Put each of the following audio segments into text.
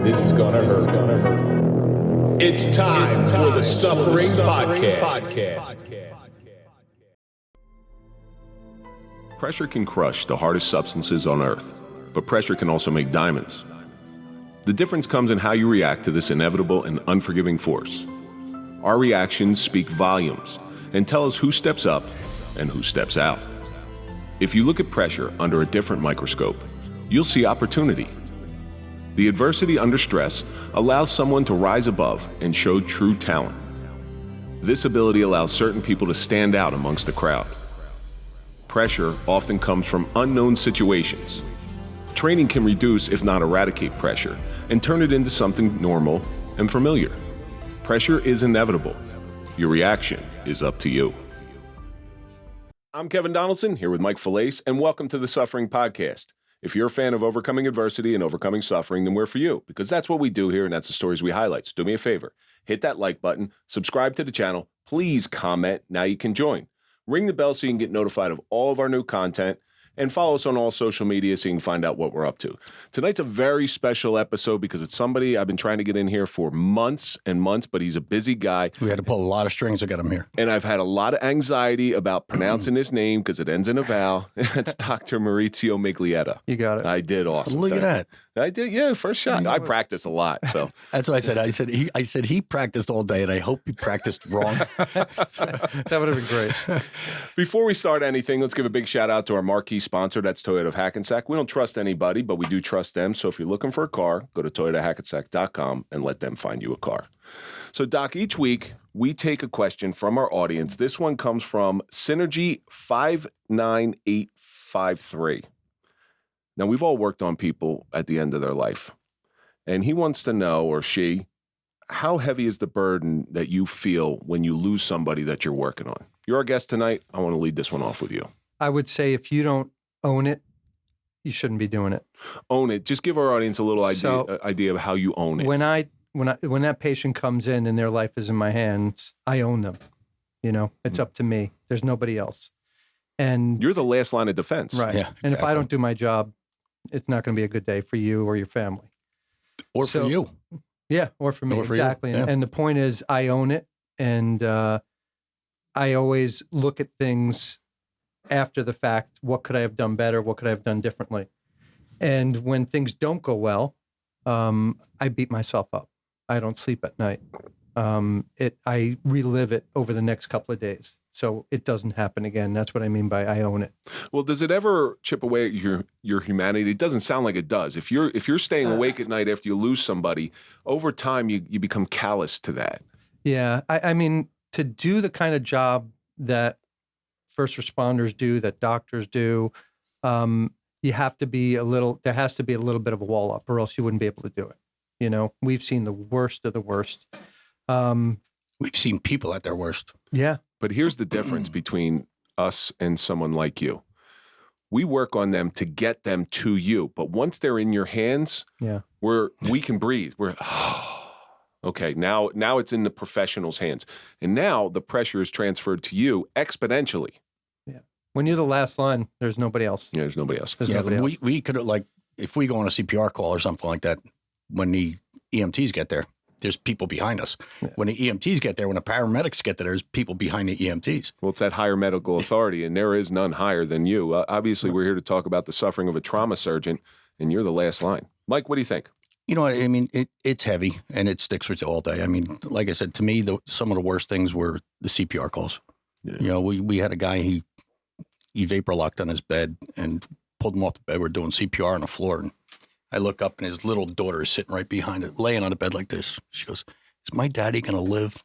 This is gonna hurt. It's time for the Suffering Podcast. Pressure can crush the hardest substances on Earth, but pressure can also make diamonds. The difference comes in how you react to this inevitable and unforgiving force. Our reactions speak volumes and tell us who steps up and who steps out. If you look at pressure under a different microscope, you'll see opportunity. The adversity under stress allows someone to rise above and show true talent. This ability allows certain people to stand out amongst the crowd. Pressure often comes from unknown situations. Training can reduce, if not eradicate, pressure and turn it into something normal and familiar. Pressure is inevitable. Your reaction is up to you. I'm Kevin Donaldson, here with Mike Failace, and welcome to the Suffering Podcast. If you're a fan of overcoming adversity and overcoming suffering, then we're for you, because that's what we do here, and that's the stories we highlight. So do me a favor, hit that like button, subscribe to the channel, please comment, now you can join. Ring the bell so you can get notified of all of our new content, and follow us on all social media so you can find out what we're up to. Tonight's a very special episode because it's somebody I've been trying to get in here for months and months, but he's a busy guy. We had to pull a lot of strings to get him here. And I've had a lot of anxiety about pronouncing his name because it ends in a vowel. It's Doctor Maurizio Miglietta. You got it. I did awesome. Look at that. I did, yeah, first shot. I practiced a lot, so. That's what I said. I said he practiced all day, and I hope he practiced wrong. That would have been great. Before we start anything, let's give a big shout out to our marquee sponsor. That's Toyota of Hackensack. We don't trust anybody, but we do trust them. So if you're looking for a car, go to toyotahackensack.com and let them find you a car. So, Doc, each week we take a question from our audience. This one comes from Synergy 59853. Now, we've all worked on people at the end of their life, and he wants to know, or she, how heavy is the burden that you feel when you lose somebody that you're working on? You're our guest tonight. I want to lead this one off with you. I would say if you don't own it, you shouldn't be doing it. Own it. Just give our audience a little idea of how you own it. When that patient comes in and their life is in my hands, I own them. You know, it's up to me. There's nobody else. And you're the last line of defense. Right. Yeah, exactly. And if I don't do my job, it's not going to be a good day for you or your family. Or for you. Yeah, or for me. Or for exactly. you. Yeah. And the point is, I own it. And I always look at things after the fact. What could I have done better? What could I have done differently? And when things don't go well, I beat myself up. I don't sleep at night. I relive it over the next couple of days. So it doesn't happen again. That's what I mean by I own it. Well, does it ever chip away at your humanity? It doesn't sound like it does. If you're staying awake at night after you lose somebody, over time you become callous to that. Yeah. I mean, to do the kind of job that first responders do, that doctors do, you have to be there has to be a little bit of a wall up, or else you wouldn't be able to do it. You know, we've seen the worst of the worst. We've seen people at their worst. Yeah. But here's the difference between us and someone like you. We work on them to get them to you. But once they're in your hands, we can breathe. Okay, now it's in the professional's hands. And now the pressure is transferred to you exponentially. Yeah. When you're the last line, there's nobody else. Yeah, there's nobody else. We could, like, if we go on a CPR call or something like that, when the EMTs get there, there's people behind us. Yeah. When the EMTs get there, when the paramedics get there, there's people behind the EMTs. Well, it's that higher medical authority, and there is none higher than you. Obviously, we're here to talk about the suffering of a trauma surgeon, and you're the last line. Mike, what do you think? You know, I mean, it's heavy, and it sticks with you all day. I mean, like I said, to me, some of the worst things were the CPR calls. Yeah. You know, we had a guy, he vapor locked on his bed and pulled him off the bed. We're doing CPR on the floor, and I look up, and his little daughter is sitting right behind it, laying on the bed like this. She goes, "Is my daddy going to live?"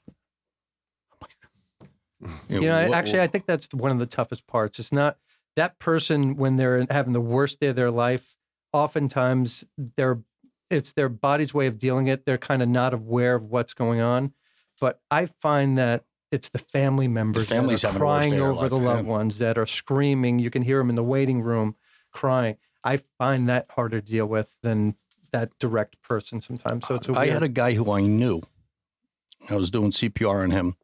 I'm like, I think that's one of the toughest parts. It's not that person when they're having the worst day of their life. Oftentimes, it's their body's way of dealing it. They're kind of not aware of what's going on. But I find that it's the family members that are crying over the loved ones, that are screaming. You can hear them in the waiting room crying. I find that harder to deal with than that direct person sometimes. So I had a guy who I knew. I was doing CPR on him,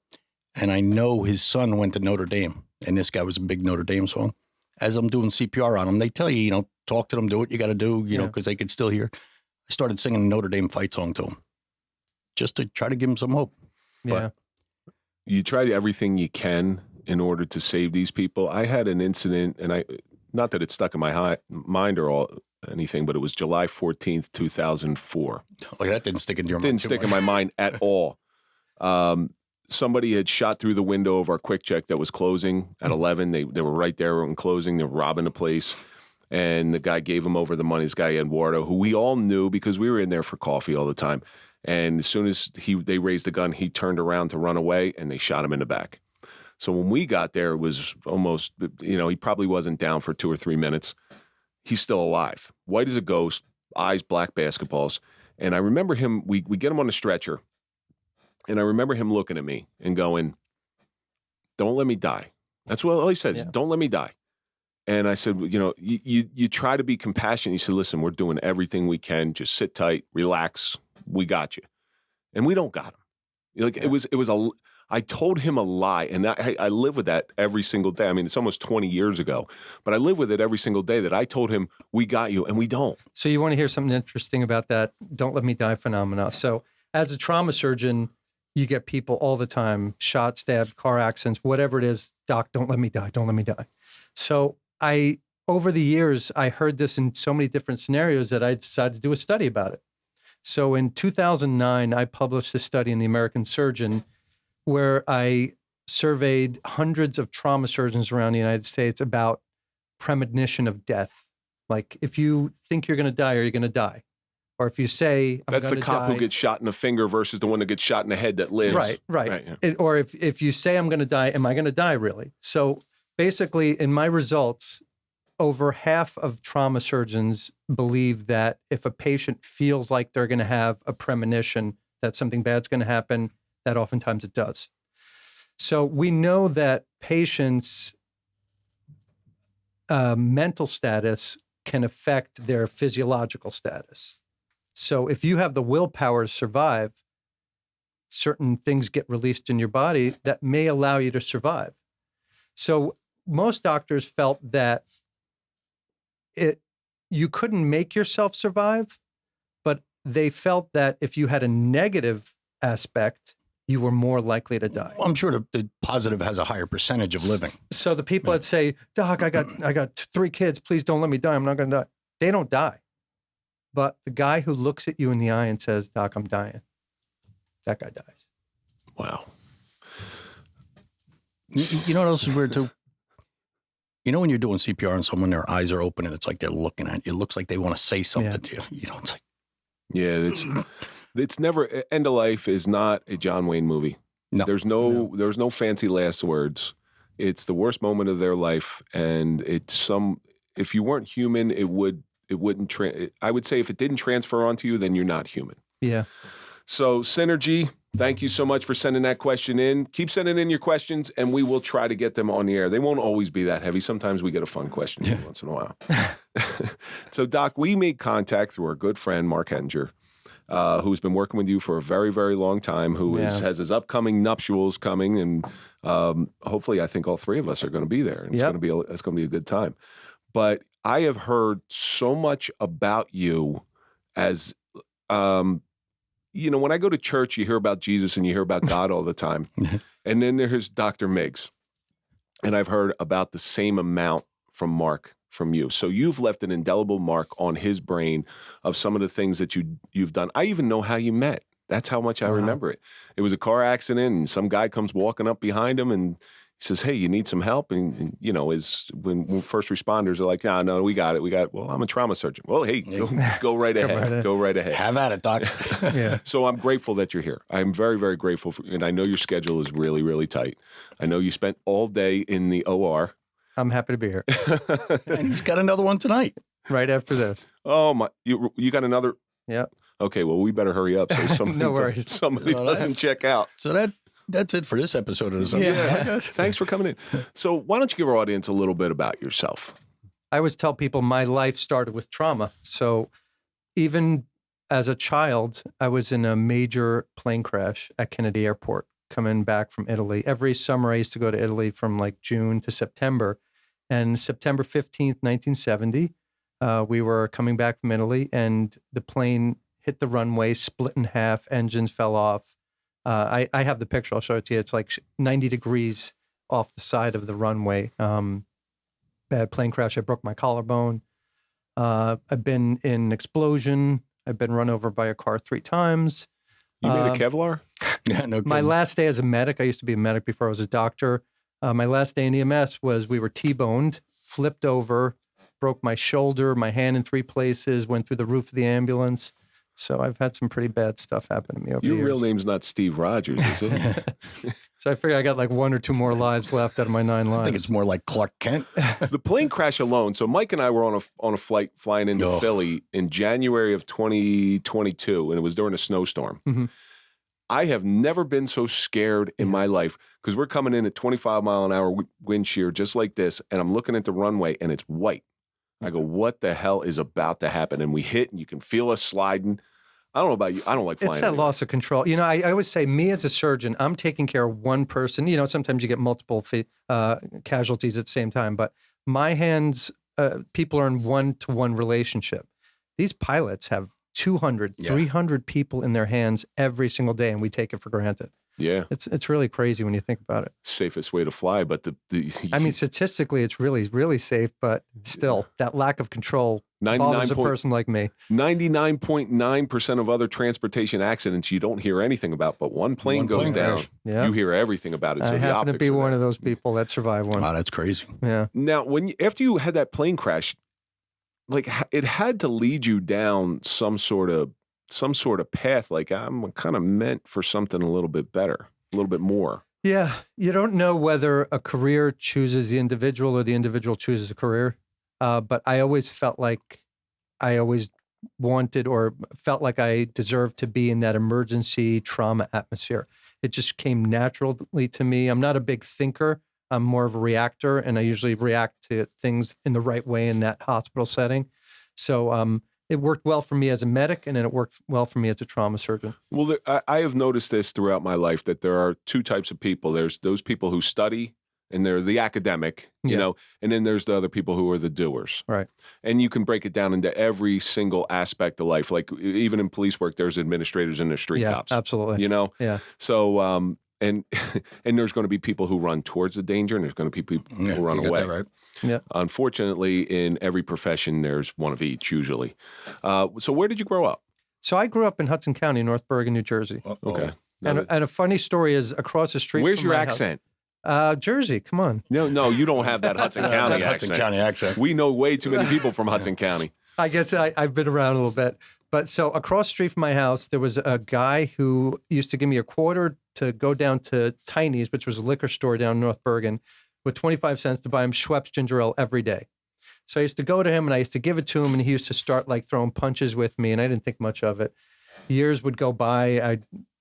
and I know his son went to Notre Dame, and this guy was a big Notre Dame fan. As I'm doing CPR on him, they tell you, talk to them, do what you got to do, because they could still hear. I started singing a Notre Dame fight song to him just to try to give him some hope. Yeah. But you try everything you can in order to save these people. I had an incident, and not that it stuck in my mind or anything, but it was July 14th, 2004. Like that didn't stick in your mind. Didn't stick in my mind at all. Somebody had shot through the window of our Quick Check that was closing at 11. They were right there in closing. They were robbing the place. And the guy gave him over the money. This guy, Eduardo, who we all knew because we were in there for coffee all the time. And as soon as they raised the gun, he turned around to run away, and they shot him in the back. So when we got there, it was almost, he probably wasn't down for 2 or 3 minutes. He's still alive. White as a ghost, eyes black basketballs. And I remember him, we get him on a stretcher, and I remember him looking at me and going, "Don't let me die." That's what all he says, "Don't let me die." And I said, you try to be compassionate. He said, "Listen, we're doing everything we can. Just sit tight, relax. We got you." And we don't got him. I told him a lie, and I live with that every single day. I mean, it's almost 20 years ago, but I live with it every single day that I told him, "We got you," and we don't. So you want to hear something interesting about that "don't let me die" phenomena. So as a trauma surgeon, you get people all the time, shot, stabbed, car accidents, whatever it is. "Doc, don't let me die. Don't let me die." So over the years, I heard this in so many different scenarios that I decided to do a study about it. So in 2009, I published a study in the American Surgeon where I surveyed hundreds of trauma surgeons around the United States about premonition of death. Like, if you think you're going to die, are you going to die? Or if you say, "That's the cop who gets shot in the finger versus the one that gets shot in the head that lives." Right. Yeah. Or if you say, "I'm going to die," am I going to die really? So basically, in my results, over half of trauma surgeons believe that if a patient feels like they're going to have a premonition that something bad's going to happen, that oftentimes it does. So we know that patients' mental status can affect their physiological status. So if you have the willpower to survive, certain things get released in your body that may allow you to survive. So most doctors felt that you couldn't make yourself survive, but they felt that if you had a negative aspect, you were more likely to die. Well, I'm sure the positive has a higher percentage of living. So the people that say, "Doc, I got 3 kids. Please don't let me die. I'm not going to die." They don't die. But the guy who looks at you in the eye and says, "Doc, I'm dying," that guy dies. Wow. You know what else is weird too? You know when you're doing CPR and someone, their eyes are open and it's like they're looking at you. It looks like they want to say something to you. It's like... Yeah, it's never... End of Life is not a John Wayne movie. No. There's no fancy last words. It's the worst moment of their life, and if you weren't human, it wouldn't... I would say if it didn't transfer onto you, then you're not human. Yeah. So, Synergy, thank you so much for sending that question in. Keep sending in your questions, and we will try to get them on the air. They won't always be that heavy. Sometimes we get a fun question once in a while. So, Doc, we made contact through our good friend, Mark Henninger, who's been working with you for a very, very long time, who has his upcoming nuptials coming, and hopefully I think all 3 of us are going to be there. And it's going to be a good time. But I have heard so much about you as... when I go to church, you hear about Jesus and you hear about God all the time. And then there's Dr. Migs. And I've heard about the same amount from Mark, from you. So you've left an indelible mark on his brain of some of the things that you've done. I even know how you met. That's how much I remember it. It was a car accident, and some guy comes walking up behind him and he says, "Hey, you need some help?" And when first responders are like, "No, we got it. Well, I'm a trauma surgeon." "Well, hey, go right ahead. Go right ahead. Have at it, Doc." Yeah. So I'm grateful that you're here. I'm very, very grateful. And I know your schedule is really, really tight. I know you spent all day in the OR. I'm happy to be here. And he's got another one tonight. Right after this. Oh, my. You got another? Yeah. Okay, well, we better hurry up so somebody doesn't check out. So that's it for this episode of the Sunday. Yeah. Thanks for coming in. So why don't you give our audience a little bit about yourself? I always tell people my life started with trauma. So even as a child, I was in a major plane crash at Kennedy Airport coming back from Italy. Every summer I used to go to Italy from like June to September. And September 15th, 1970, we were coming back from Italy, and the plane hit the runway, split in half, engines fell off. I have the picture. I'll show it to you. It's like 90 degrees off the side of the runway. Bad plane crash. I broke my collarbone. I've been in an explosion. I've been run over by a car 3 times. You made a Kevlar? Yeah, no kidding. My last day as a medic, I used to be a medic before I was a doctor. My last day in EMS was we were T-boned, flipped over, broke my shoulder, my hand in 3 places, went through the roof of the ambulance. So I've had some pretty bad stuff happen to me over the years. Your real name's not Steve Rogers, is it? So I figure I got like 1 or 2 more lives left out of my 9 lives. I think it's more like Clark Kent. The plane crash alone. So Mike and I were on a flight flying into Philly in January of 2022, and it was during a snowstorm. Mm-hmm. I have never been so scared in my life because we're coming in at 25 mile an hour wind shear just like this, and I'm looking at the runway and it's white. I go, what the hell is about to happen? And we hit, and you can feel us sliding. I don't know about you. I don't like flying. It's that loss of control. You know, I always say, me as a surgeon, I'm taking care of one person. You know, sometimes you get multiple casualties at the same time, but my hands, people are in 1-to-1 relationship. These pilots have 200, 300 people in their hands every single day, and we take it for granted. Yeah. It's really crazy when you think about it. Safest way to fly, but I mean, statistically, it's really, really safe, but still, that lack of control bothers a person like me. 99.9% of other transportation accidents you don't hear anything about, but one plane goes down, you hear everything about it. So I happen to be one of those people that survived one. Wow, that's crazy. Yeah. Now, after you had that plane crash, like it had to lead you down some sort of path. Like, I'm kind of meant for something a little bit better, a little bit more. Yeah. You don't know whether a career chooses the individual or the individual chooses a career. But I always felt like I always wanted or felt like I deserved to be in that emergency trauma atmosphere. It just came naturally to me. I'm not a big thinker. I'm more of a reactor, and I usually react to things in the right way in that hospital setting. So it worked well for me as a medic, and then it worked well for me as a trauma surgeon. Well, I have noticed this throughout my life, that there are 2 types of people. There's those people who study, and they're the academic, you know, and then there's the other people who are the doers. Right. And you can break it down into every single aspect of life. Like, even in police work, there's administrators and there's street cops. Absolutely. You know? Yeah. So, and there's going to be people who run towards the danger, and there's going to be people who run away. That right. Yeah. Unfortunately, in every profession, there's one of each usually. So where did you grow up? So I grew up in Hudson County, North Bergen, New Jersey. Okay. And a funny story is across the street. Where's from your my accent? House, Jersey. Come on. No, you don't have that Hudson County accent. Hudson County accent. We know way too many people from Hudson County. I guess I've been around a little bit. But so across the street from my house, there was a guy who used to give me a quarter to go down to Tiny's, which was a liquor store down in North Bergen, with 25 cents to buy him Schweppes ginger ale every day. So I used to go to him and I used to give it to him, and he used to start like throwing punches with me, and I didn't think much of it. Years would go by.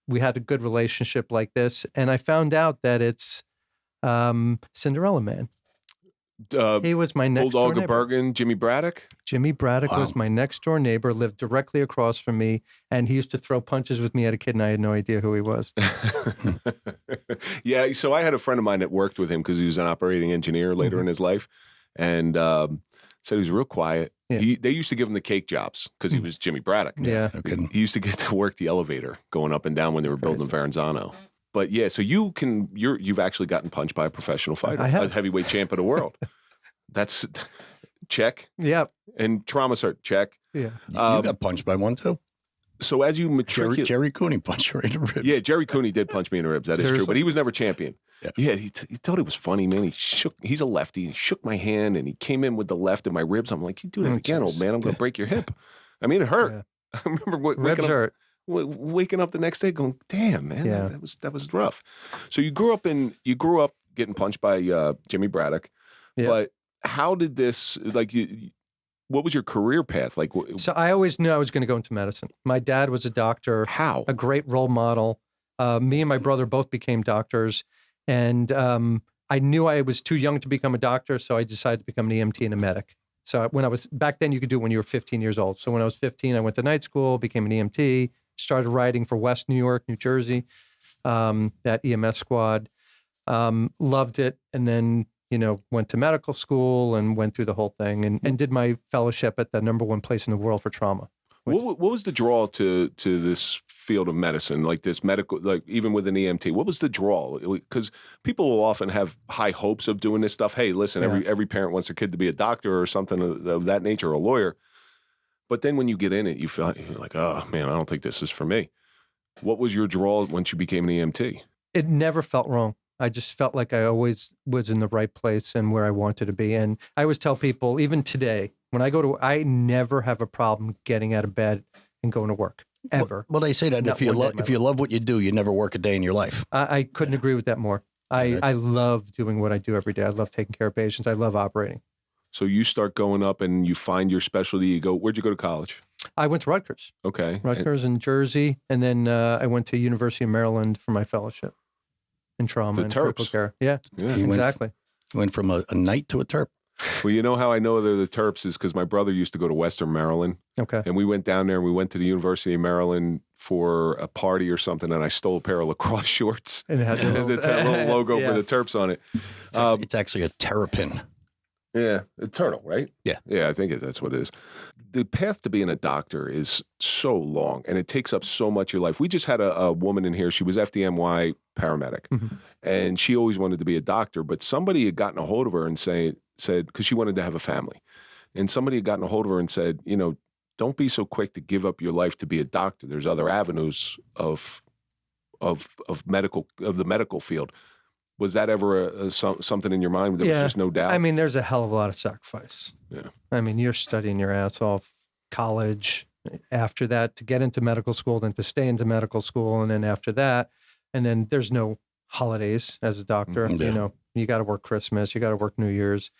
We had a good relationship like this, and I found out that it's Cinderella Man. He was my next door Bulldog neighbor. of Bergen, Jimmy Braddock? Jimmy Braddock was my next door neighbor, lived directly across from me, and he used to throw punches with me as a kid, and I had no idea who he was. Yeah, so I had a friend of mine that worked with him because he was an operating engineer later in his life, and said he was real quiet. Yeah. They used to give him the cake jobs because he was Jimmy Braddock. Yeah. He used to get to work the elevator going up and down when they were building Verrazano. But yeah, so you've actually gotten punched by a professional fighter, a heavyweight champ of the world. That's check. Yep. And trauma cert, check. Yeah. You got punched by one too. So as you matriculate, Jerry Cooney punched you in the ribs. Yeah, Jerry Cooney did punch me in the ribs. That is true, but he was never champion. Yeah, he thought it was funny, man. He's a lefty. He shook my hand and he came in with the left in my ribs. I'm like, you do that again, old man. I'm going to break your hip. I mean, it hurt. Yeah. I remember waking up the next day going, damn, man, that was rough. So you grew up getting punched by Jimmy Braddock, but how did this, like, what was your career path? Like, so I always knew I was going to go into medicine. My dad was a doctor. How? A great role model. Me and my brother both became doctors. And I knew I was too young to become a doctor, so I decided to become an EMT and a medic. So back then you could do it when you were 15 years old. So when I was 15, I went to night school, became an EMT, started riding for West New York, New Jersey, that EMS squad. Loved it. And then, went to medical school and went through the whole thing and did my fellowship at the #1 place in the world for trauma, What was the draw to this field of medicine, like this medical, like even with an EMT? What was the draw? Because people will often have high hopes of doing this stuff. Hey, listen, every parent wants their kid to be a doctor or something of that nature, or a lawyer. But then when you get in it, you're like, oh man, I don't think this is for me. What was your draw once you became an EMT? It never felt wrong. I just felt like I always was in the right place and where I wanted to be. And I always tell people, even today, when I never have a problem getting out of bed and going to work, ever. Well, they say that if you love what you do, you never work a day in your life. I couldn't agree with that more. I love doing what I do every day. I love taking care of patients. I love operating. So you start going up and you find your specialty. Where'd you go to college? I went to Rutgers. Okay. Rutgers in Jersey. And then I went to University of Maryland for my fellowship in trauma and critical care. Yeah, exactly. Went from a knight to a terp. Well, you know how I know they're the Terps is because my brother used to go to Western Maryland. Okay. And we went down there and we went to the University of Maryland for a party or something, and I stole a pair of lacrosse shorts. And it had the little logo for the Terps on it. It's actually a terrapin. Yeah, a turtle, right? Yeah. Yeah, I think that's what it is. The path to being a doctor is so long, and it takes up so much of your life. We just had a woman in here. She was FDNY paramedic, and she always wanted to be a doctor, but somebody had gotten a hold of her and said, because she wanted to have a family, and somebody had gotten a hold of her and said, don't be so quick to give up your life to be a doctor. There's other avenues of the medical field. Was that ever something in your mind? There was just no doubt. I mean, there's a hell of a lot of sacrifice. Yeah. I mean, you're studying your ass off, college, after that to get into medical school, then to stay into medical school, and then after that, and then there's no holidays as a doctor. Yeah. You got to work Christmas, you got to work New Year's.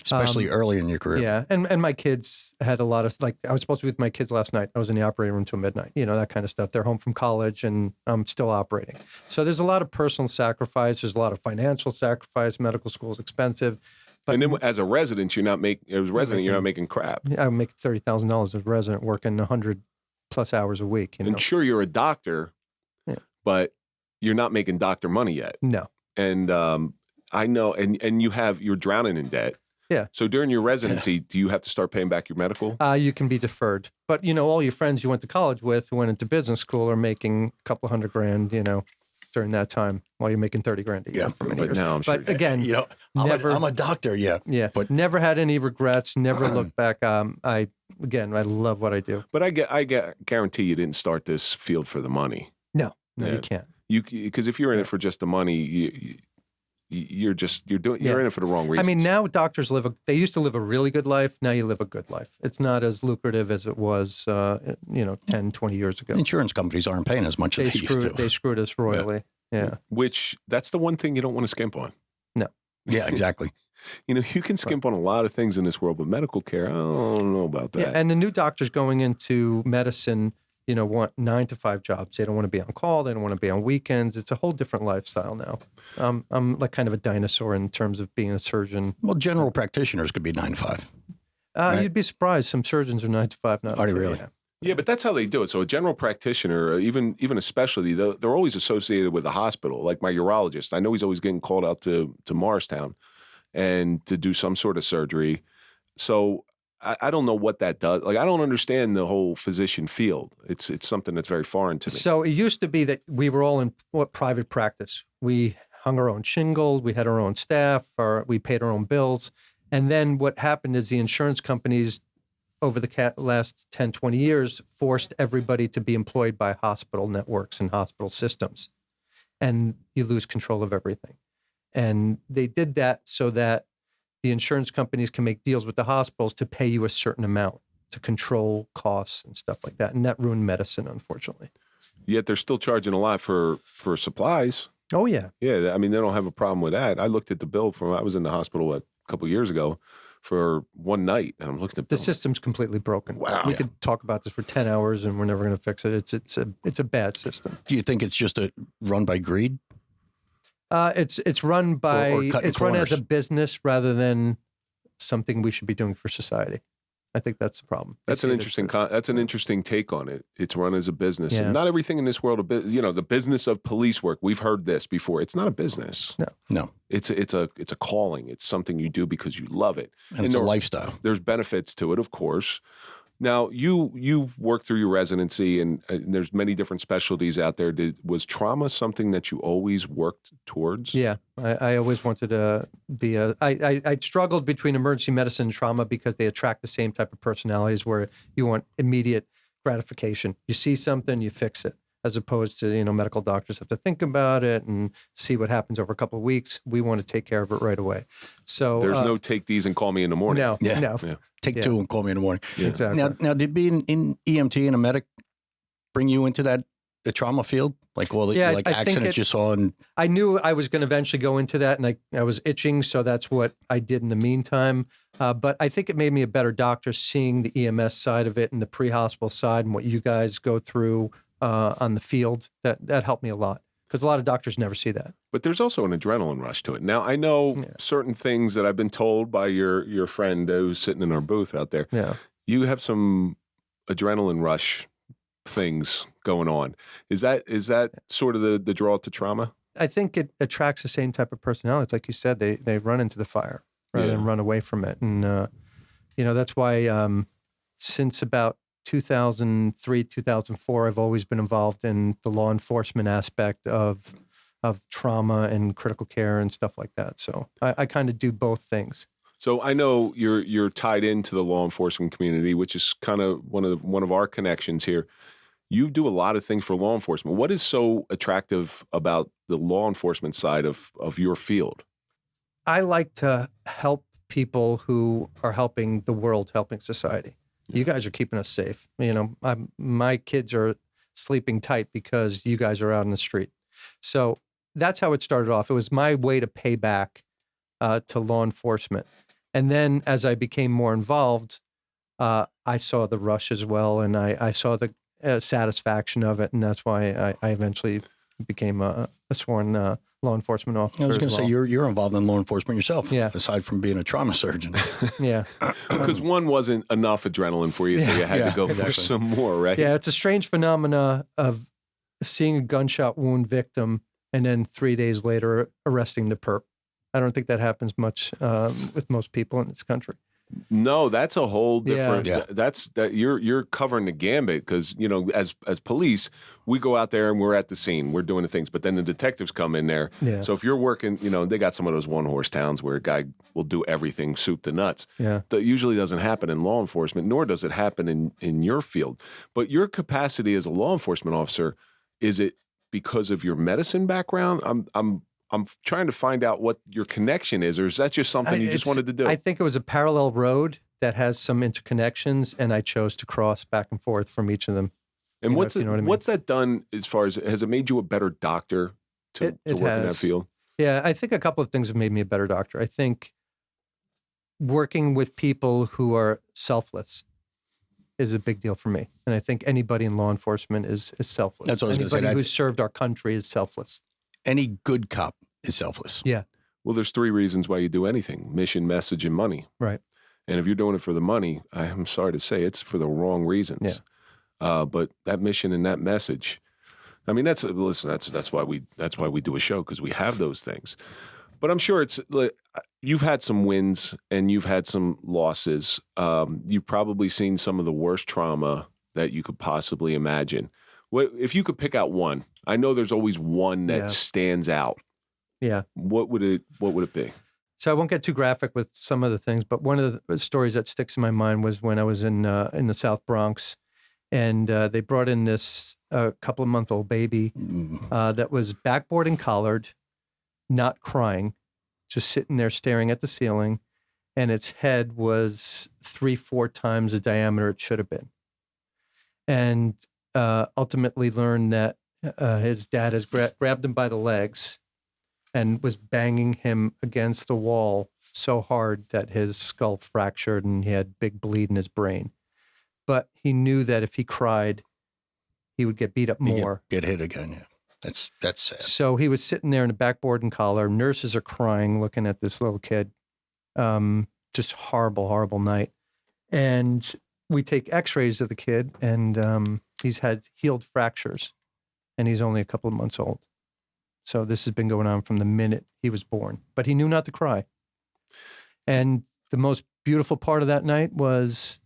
Especially early in your career. Yeah. And my kids had a lot of, I was supposed to be with my kids last night. I was in the operating room till midnight, that kind of stuff. They're home from college and I'm still operating. So there's a lot of personal sacrifice. There's a lot of financial sacrifice. Medical school is expensive. But, and then as a resident, you're not making crap. I make $30,000 as a resident working 100 plus hours a week. And sure, you're a doctor, but you're not making doctor money yet. No. And I know, and you're drowning in debt. Yeah. So during your residency, do you have to start paying back your medical? You can be deferred. But, all your friends you went to college with who went into business school are making a couple $100,000, during that time while you're making $30,000 a year for many years. Now I'm sure. But again, I'm a doctor. Yeah. Yeah. But never had any regrets, never looked back. I love what I do. But I guarantee you didn't start this field for the money. No, you can't. Because if you're in it for just the money, you're in it for the wrong reasons. I mean, now doctors they used to live a really good life. Now you live a good life. It's not as lucrative as it was, 10, 20 years ago. Insurance companies aren't paying as much as they used to. They screwed us royally. Yeah. Which, that's the one thing you don't want to skimp on. No. Yeah, exactly. You can skimp on a lot of things in this world, but medical care, I don't know about that. Yeah, and the new doctors going into medicine, want 9 to 5 jobs. They don't want to be on call. They don't want to be on weekends. It's a whole different lifestyle now. I'm like kind of a dinosaur in terms of being a surgeon. Well, general practitioners could be 9 to 5. Right? You'd be surprised. Some surgeons are 9 to 5 now. Are they really? Yeah, but that's how they do it. So a general practitioner, even a specialty, they're always associated with the hospital. Like my urologist, I know he's always getting called out to Morristown and to do some sort of surgery. So I don't know what that does. Like, I don't understand the whole physician field. It's something that's very foreign to me. So it used to be that we were all in private practice. We hung our own shingle. We had our own staff. We paid our own bills. And then what happened is the insurance companies over the last 10, 20 years forced everybody to be employed by hospital networks and hospital systems. And you lose control of everything. And they did that so that the insurance companies can make deals with the hospitals to pay you a certain amount to control costs and stuff like that. And that ruined medicine, unfortunately. Yet they're still charging a lot for supplies. Oh, yeah. Yeah, I mean, they don't have a problem with that. I looked at the bill I was in the hospital a couple of years ago for one night, and I'm looking at the system's completely broken. Wow. We could talk about this for 10 hours, and we're never going to fix it. It's a bad system. Do you think it's just run by greed? It's run run as a business rather than something we should be doing for society. I think that's the problem. That's an interesting take on it. It's run as a business, Yeah. and not everything in this world, the business of police work. We've heard this before. It's not a business. No. It's a calling. It's something you do because you love it, and it's a lifestyle. There's benefits to it, of course, Now, you've worked through your residency, and there's many different specialties out there. Was trauma something that you always worked towards? Yeah, I always wanted to be I struggled between emergency medicine and trauma because they attract the same type of personalities where you want immediate gratification. You see something, you fix it, as opposed to, medical doctors have to think about it and see what happens over a couple of weeks. We want to take care of it right away. So there's no take these and call me in the morning. No. Take two and call me in the morning. Yeah. Exactly. Now, did being in EMT and a medic bring you into the trauma field? Like all the accidents you saw? And I knew I was going to eventually go into that, and I was itching, so that's what I did in the meantime. But I think it made me a better doctor seeing the EMS side of it and the pre-hospital side and what you guys go through on the field. That helped me a lot because a lot of doctors never see that. But there's also an adrenaline rush to it. Now, I know certain things that I've been told by your friend who's sitting in our booth out there. Yeah. You have some adrenaline rush things going on. Is that sort of the draw to trauma? I think it attracts the same type of personality. It's like you said, they run into the fire rather than run away from it. And, that's why since about 2003, 2004, I've always been involved in the law enforcement aspect of trauma and critical care and stuff like that. So I kind of do both things. So I know you're tied into the law enforcement community, which is kind of one of our connections here. You do a lot of things for law enforcement. What is so attractive about the law enforcement side of your field? I like to help people who are helping the world, helping society. You guys are keeping us safe. My kids are sleeping tight because you guys are out in the street. So that's how it started off. It was my way to pay back to law enforcement. And then as I became more involved, I saw the rush as well, and I saw the satisfaction of it, and that's why I eventually became a sworn law enforcement officer. I was going to say you're involved in law enforcement yourself, yeah. Aside from being a trauma surgeon. Yeah, because one wasn't enough adrenaline for you, so you had to go for some more, right? Yeah, it's a strange phenomena of seeing a gunshot wound victim and then 3 days later arresting the perp. I don't think that happens much with most people in this country. No, that's a whole different. Yeah. That's you're covering the gambit because as police, we go out there and we're at the scene, we're doing the things, but then the detectives come in there. Yeah. So if you're working, they got some of those one-horse towns where a guy will do everything soup to nuts. Yeah, that usually doesn't happen in law enforcement, nor does it happen in your field. But your capacity as a law enforcement officer, is it because of your medicine background? I'm trying to find out what your connection is, or is that just something you just wanted to do? I think it was a parallel road that has some interconnections, and I chose to cross back and forth from each of them. And what's that done as far as, has it made you a better doctor to work in that field? Yeah, I think a couple of things have made me a better doctor. I think working with people who are selfless is a big deal for me. And I think anybody in law enforcement is selfless. That's what I was going to say. Anybody who's served our country is selfless. Any good cop is selfless. Yeah. Well, there's 3 reasons why you do anything: mission, message, and money. Right. And if you're doing it for the money, I'm sorry to say it's for the wrong reasons. Yeah. But that mission and that message, I mean, that's why we do a show, because we have those things. But I'm sure you've had some wins and you've had some losses. You've probably seen some of the worst trauma that you could possibly imagine. What if you could pick out one? I know there's always one that stands out. Yeah. What would it be? So I won't get too graphic with some of the things, but one of the stories that sticks in my mind was when I was in the South Bronx, and they brought in this couple of month-old baby that was backboard and collared, not crying, just sitting there staring at the ceiling, and its head was 3-4 times the diameter it should have been. And ultimately learned that his dad has grabbed him by the legs and was banging him against the wall so hard that his skull fractured and he had big bleed in his brain. But he knew that if he cried, he would get beat up more. Get hit again, yeah. That's sad. So he was sitting there in a backboard and collar. Nurses are crying, looking at this little kid. Just horrible, horrible night. And we take x-rays of the kid, and he's had healed fractures, and he's only a couple of months old. So this has been going on from the minute he was born, but he knew not to cry. And the most beautiful part of that night was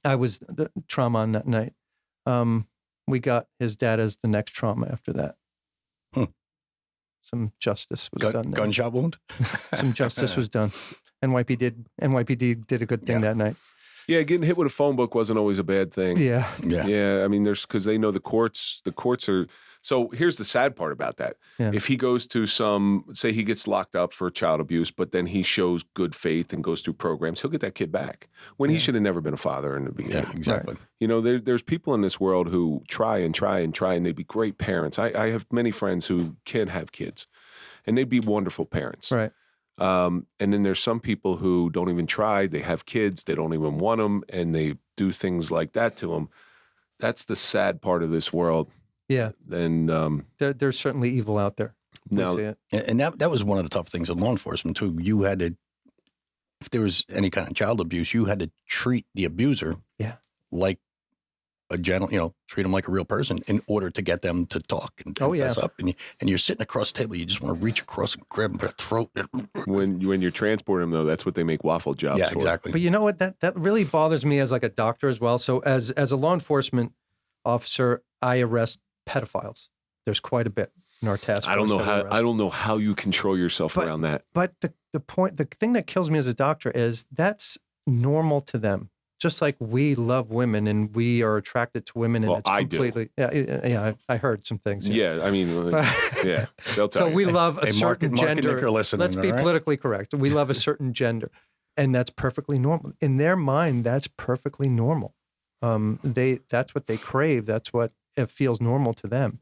I was the trauma on that night. We got his dad as the next trauma after that. Some justice was done there. Gunshot wound? Some justice was done. NYPD did a good thing that night. Yeah, getting hit with a phone book wasn't always a bad thing. Yeah. I mean, because they know the courts are. So here's the sad part about that. Yeah. If he goes to say he gets locked up for child abuse, but then he shows good faith and goes through programs, he'll get that kid back when he should have never been a father in the beginning. Yeah, exactly. Right. You know, there's people in this world who try and try and try, and they'd be great parents. I have many friends who can't have kids, and they'd be wonderful parents. Right. And then there's some people who don't even try. They have kids. They don't even want them, and they do things like that to them. That's the sad part of this world. Yeah. And there's certainly evil out there. now, See it. And that was one of the tough things in law enforcement, too. You had to, if there was any kind of child abuse, you had to treat the abuser like a treat them like a real person in order to get them to talk and fess up. And you're sitting across the table, you just want to reach across and grab them by the throat. when you're transporting them, though, that's what they make waffle jobs for. Yeah, exactly. But you know what? That really bothers me as like a doctor as well. So as a law enforcement officer, I arrest pedophiles. There's quite a bit in our task force. I don't know how you control yourself around that. But the thing that kills me as a doctor is that's normal to them. Just like we love women and we are attracted to women, and it's completely. I heard some things. Yeah, I mean, they'll tell so you. we love a certain gender. Let's be politically correct. We love a certain gender, and that's perfectly normal in their mind. That's perfectly normal. That's what they crave. That's what it feels normal to them.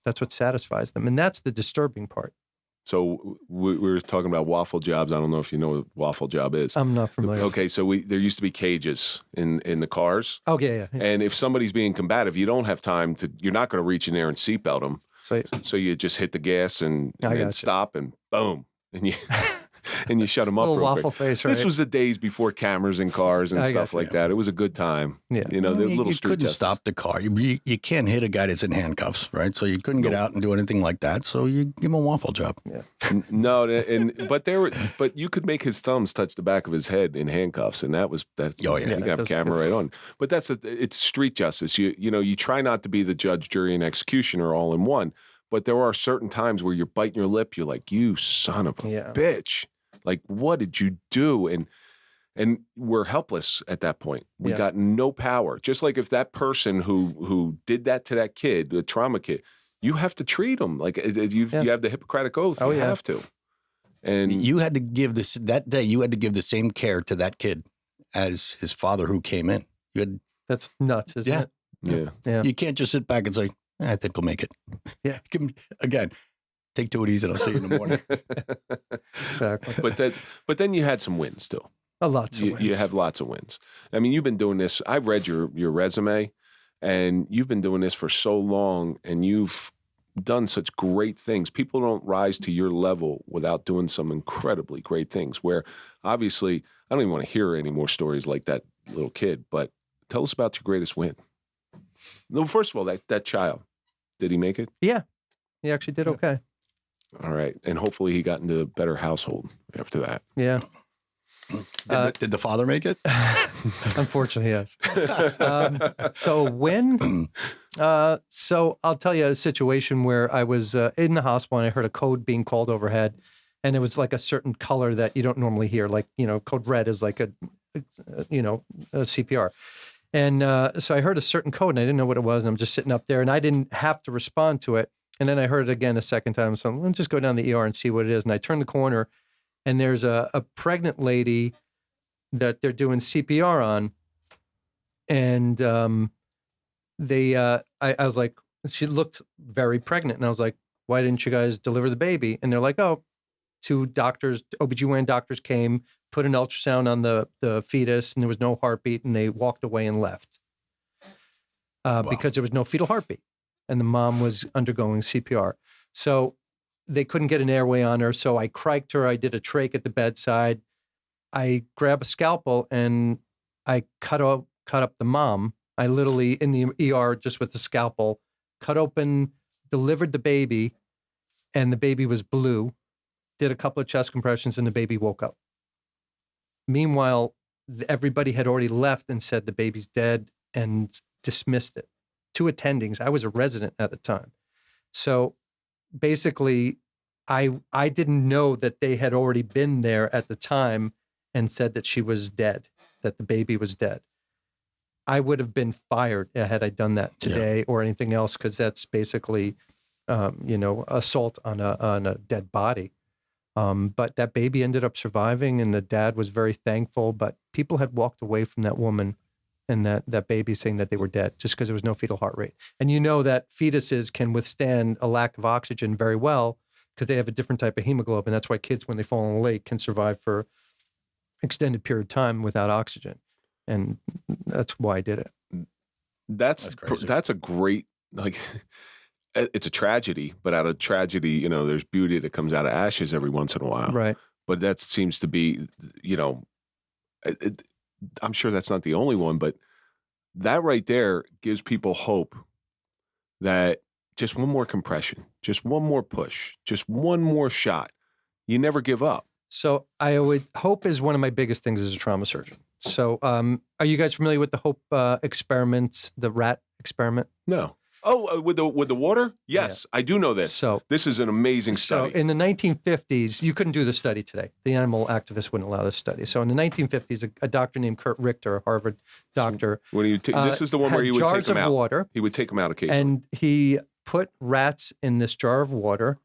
That's what satisfies them, and that's the disturbing part. So we were talking about waffle jobs. I don't know if you know what a waffle job is. I'm not familiar. Okay, so there used to be cages in the cars. Oh, yeah. And if somebody's being combative, you don't have time you're not going to reach in there and seatbelt them. So you just hit the gas and stop and boom. And you shut them up. Little waffle face, right? This was the days before cameras in cars and stuff like that. It was a good time. Yeah. You know, the little street couldn't justice. stop the car. You can't hit a guy that's in handcuffs, right? So you couldn't get out and do anything like that. So you give him a waffle job. Yeah. No, but you could make his thumbs touch the back of his head in handcuffs, and that. You can have a camera right on. But it's street justice. You try not to be the judge, jury, and executioner all in one. But there are certain times where you're biting your lip. You're like, you son of a bitch. Like, what did you do? And we're helpless at that point. We got no power. Just like if that person who did that to that kid, the trauma kid, you have to treat them like you have the Hippocratic Oath. You have to. And you had to give that day. You had to give the same care to that kid as his father who came in. That's nuts, isn't it? Yeah. You can't just sit back and say, I think we'll make it. Yeah. Again, take 2 of these and I'll see you in the morning. Exactly. But then you had some wins too. Lots of wins. You have lots of wins. I mean, you've been doing this. I've read your resume, and you've been doing this for so long, and you've done such great things. People don't rise to your level without doing some incredibly great things. Where obviously, I don't even want to hear any more stories like that little kid. But tell us about your greatest win. No, first of all, that child, did he make it? Yeah, he actually did okay. All right. And hopefully he got into a better household after that. Yeah. Did the father make it? Unfortunately, yes. So when, so I'll tell you a situation where I was in the hospital and I heard a code being called overhead, and it was like a certain color that you don't normally hear. Like, code red is like a CPR. And so I heard a certain code and I didn't know what it was. And I'm just sitting up there and I didn't have to respond to it. And then I heard it again a second time. So let's just go down the ER and see what it is. And I turned the corner and there's a pregnant lady that they're doing CPR on. And I was like, she looked very pregnant. And I was like, why didn't you guys deliver the baby? And they're like, oh, 2 doctors, OBGYN doctors came, put an ultrasound on the fetus, and there was no heartbeat, and they walked away and left because there was no fetal heartbeat, and the mom was undergoing CPR. So they couldn't get an airway on her, so I criked her. I did a trach at the bedside. I grabbed a scalpel, and I cut up the mom. I literally, in the ER, just with the scalpel, cut open, delivered the baby, and the baby was blue. Did a couple of chest compressions and the baby woke up. Meanwhile, everybody had already left and said the baby's dead and dismissed it. 2 attendings. I was a resident at the time. So basically, I didn't know that they had already been there at the time and said that she was dead, that the baby was dead. I would have been fired had I done that today or anything else, because that's basically, assault on a dead body. But that baby ended up surviving, and the dad was very thankful. But people had walked away from that woman and that baby saying that they were dead just because there was no fetal heart rate. And you know that fetuses can withstand a lack of oxygen very well because they have a different type of hemoglobin. That's why kids, when they fall in a lake, can survive for extended period of time without oxygen. And that's why I did it. That's a great, it's a tragedy, but out of tragedy, there's beauty that comes out of ashes every once in a while. Right. But that seems to be, I'm sure that's not the only one, but that right there gives people hope that just one more compression, just one more push, just one more shot. You never give up. So hope is one of my biggest things as a trauma surgeon. So are you guys familiar with the hope experiment, the rat experiment? No. Oh, with the water? Yes, yeah. I do know this. So this is an amazing study. So in the 1950s, you couldn't do the study today. The animal activists wouldn't allow this study. So in the 1950s, a doctor named Kurt Richter, a Harvard doctor, so when this is the one where he would take them out. Water, he would take them out occasionally, and he put rats in this jar of water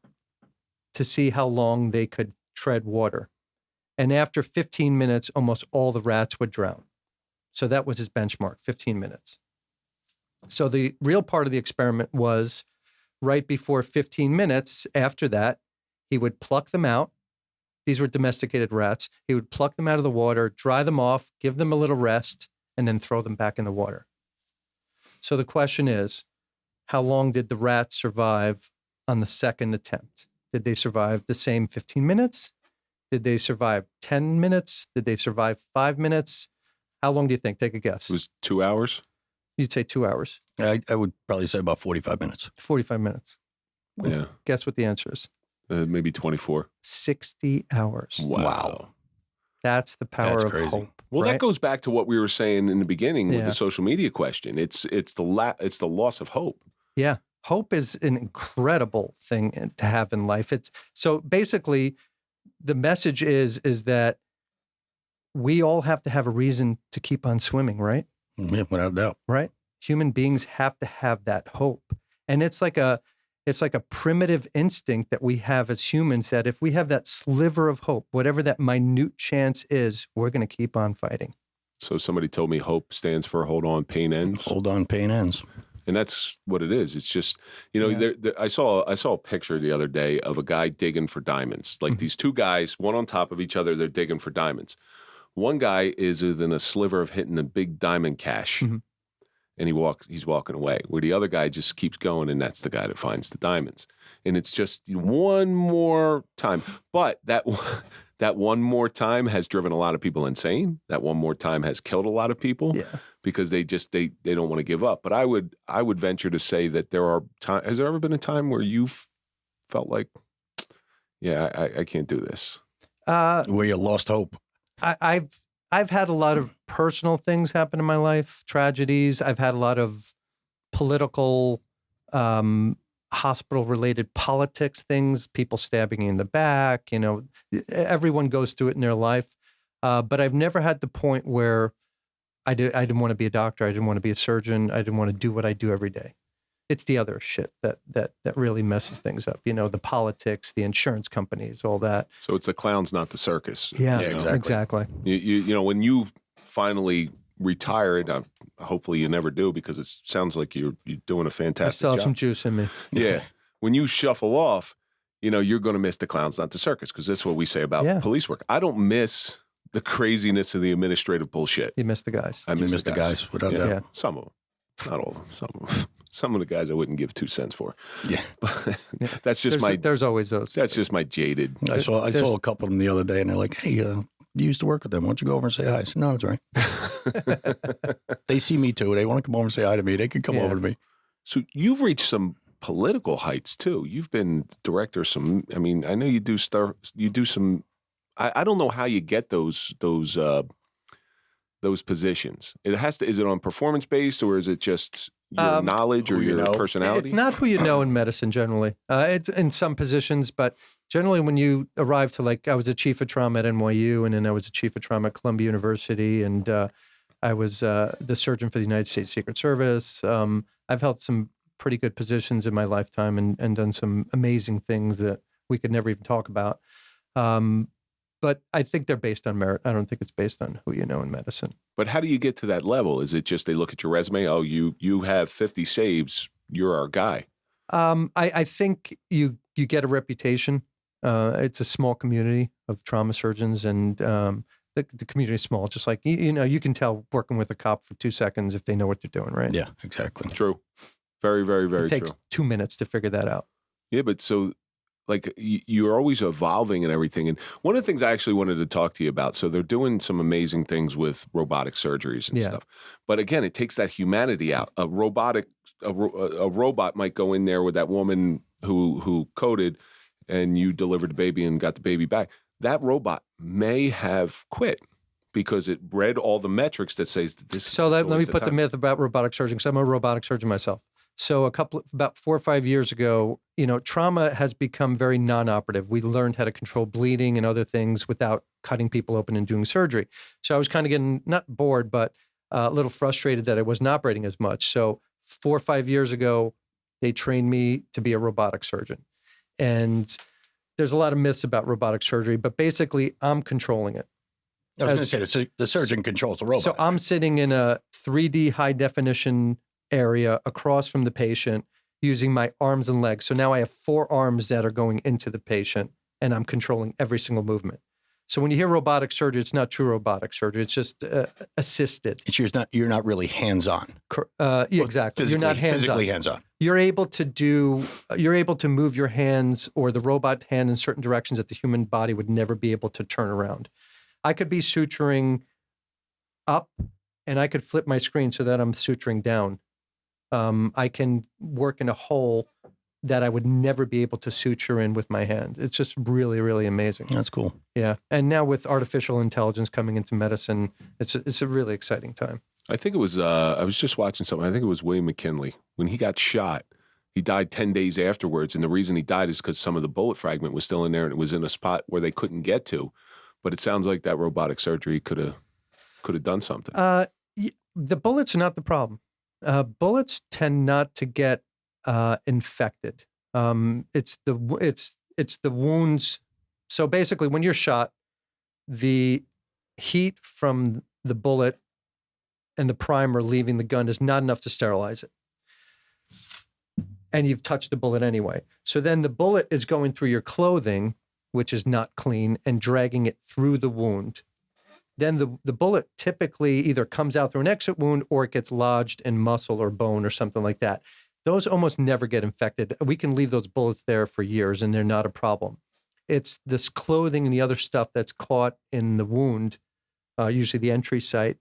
to see how long they could tread water. And after 15 minutes, almost all the rats would drown. So that was his benchmark, 15 minutes. So the real part of the experiment was right before 15 minutes after that, he would pluck them out. These were domesticated rats. He would pluck them out of the water, dry them off, give them a little rest, and then throw them back in the water. So the question is, how long did the rats survive on the second attempt? Did they survive the same 15 minutes? Did they survive 10 minutes? Did they survive 5 minutes? How long do you think? Take a guess. It was 2 hours. You'd say 2 hours. I would probably say about 45 minutes. 45 minutes. Yeah. Guess what the answer is? Maybe 24. 60 hours. Wow. That's the power of hope. Well, right? That goes back to what we were saying in the beginning with the social media question. It's the loss of hope. Yeah. Hope is an incredible thing to have in life. So basically the message is that we all have to have a reason to keep on swimming, right? Yeah, without doubt. Right? Human beings have to have that hope. And it's like a primitive instinct that we have as humans, that if we have that sliver of hope, whatever that minute chance is, we're going to keep on fighting. So somebody told me hope stands for hold on, pain ends. Hold on, pain ends. And that's what it is. It's just, I saw a picture the other day of a guy digging for diamonds. Like these two guys, one on top of each other, they're digging for diamonds. One guy is within a sliver of hitting the big diamond cache, and he's walking away. Where the other guy just keeps going, and that's the guy that finds the diamonds. And it's just one more time. But that one more time has driven a lot of people insane. That one more time has killed a lot of people because they don't want to give up. But I would venture to say that there are times. Has there ever been a time where you've felt like, I can't do this? Where you lost hope? I've had a lot of personal things happen in my life, tragedies. I've had a lot of political, hospital-related politics things, people stabbing you in the back. Everyone goes through it in their life. But I've never had the point where I didn't want to be a doctor. I didn't want to be a surgeon. I didn't want to do what I do every day. It's the other shit that really messes things up. The politics, the insurance companies, all that. So it's the clowns, not the circus. Yeah, exactly. You when you finally retired, hopefully you never do, because it sounds like you're doing a fantastic I still have job. some juice in me. Yeah. When you shuffle off, you're going to miss the clowns, not the circus, because that's what we say about police work. I don't miss the craziness of the administrative bullshit. You miss the guys. I miss the guys. Without doubt. Yeah. Some of them. Not all of them. Some of them. Some of the guys I wouldn't give 2 cents for. Yeah. But that's just there's always those. That's just my jaded. I saw a couple of them the other day, and they're like, hey, you used to work with them. Why don't you go over and say hi? I said, no, that's right. They see me too. They want to come over and say hi to me. They can come over to me. So you've reached some political heights too. You've been director I know you do stuff. You do some. I don't know how you get those those positions? It has to. Is it on performance based, or is it just your knowledge or your personality? It's not who you know in medicine generally. It's in some positions, but generally when you arrive to, like, I was a chief of trauma at NYU, and then I was a chief of trauma at Columbia University, and I was the surgeon for the United States Secret Service. I've held some pretty good positions in my lifetime and done some amazing things that we could never even talk about. But I think they're based on merit. I don't think it's based on who you know in medicine. But how do you get to that level? Is it just they look at your resume? Oh, you have 50 saves. You're our guy. I think you get a reputation. It's a small community of trauma surgeons, and the community is small. Just like, you can tell working with a cop for 2 seconds if they know what they're doing, right? Yeah, exactly. True. Very, very, very true. It takes 2 minutes to figure that out. Yeah, but so, like, you're always evolving and everything. And one of the things I actually wanted to talk to you about, so they're doing some amazing things with robotic surgeries and stuff. But again, it takes that humanity out. A robot might go in there with that woman who coded, and you delivered the baby and got the baby back. That robot may have quit because it read all the metrics that says this. So let me put the myth about robotic surgery, because I'm a robotic surgeon myself. So about 4 or 5 years ago, trauma has become very non-operative. We learned how to control bleeding and other things without cutting people open and doing surgery. So I was kind of getting, not bored, but a little frustrated that I wasn't operating as much. So 4 or 5 years ago, they trained me to be a robotic surgeon. And there's a lot of myths about robotic surgery, but basically I'm controlling it. I was going to say the surgeon controls the robot. So I'm sitting in a 3D high definition area across from the patient using my arms and legs. So now I have 4 arms that are going into the patient, and I'm controlling every single movement. So when you hear robotic surgery, it's not true robotic surgery. It's just assisted. You're not really hands-on. Exactly. You're not hands-on. Physically hands-on. You're able to move your hands or the robot hand in certain directions that the human body would never be able to turn around. I could be suturing up, and I could flip my screen so that I'm suturing down. I can work in a hole that I would never be able to suture in with my hand. It's just really, really amazing. That's cool. Yeah. And now with artificial intelligence coming into medicine, it's a really exciting time. I think it was, I was just watching something. I think it was William McKinley. When he got shot, he died 10 days afterwards. And the reason he died is because some of the bullet fragment was still in there, and it was in a spot where they couldn't get to. But it sounds like that robotic surgery could have done something. The bullets are not the problem. Bullets tend not to get infected. It's the wounds. So basically, when you're shot, the heat from the bullet and the primer leaving the gun is not enough to sterilize it. And you've touched the bullet anyway. So then the bullet is going through your clothing, which is not clean, and dragging it through the wound. Then the bullet typically either comes out through an exit wound or it gets lodged in muscle or bone or something like that. Those almost never get infected. We can leave those bullets there for years and they're not a problem. It's this clothing and the other stuff that's caught in the wound, usually the entry site.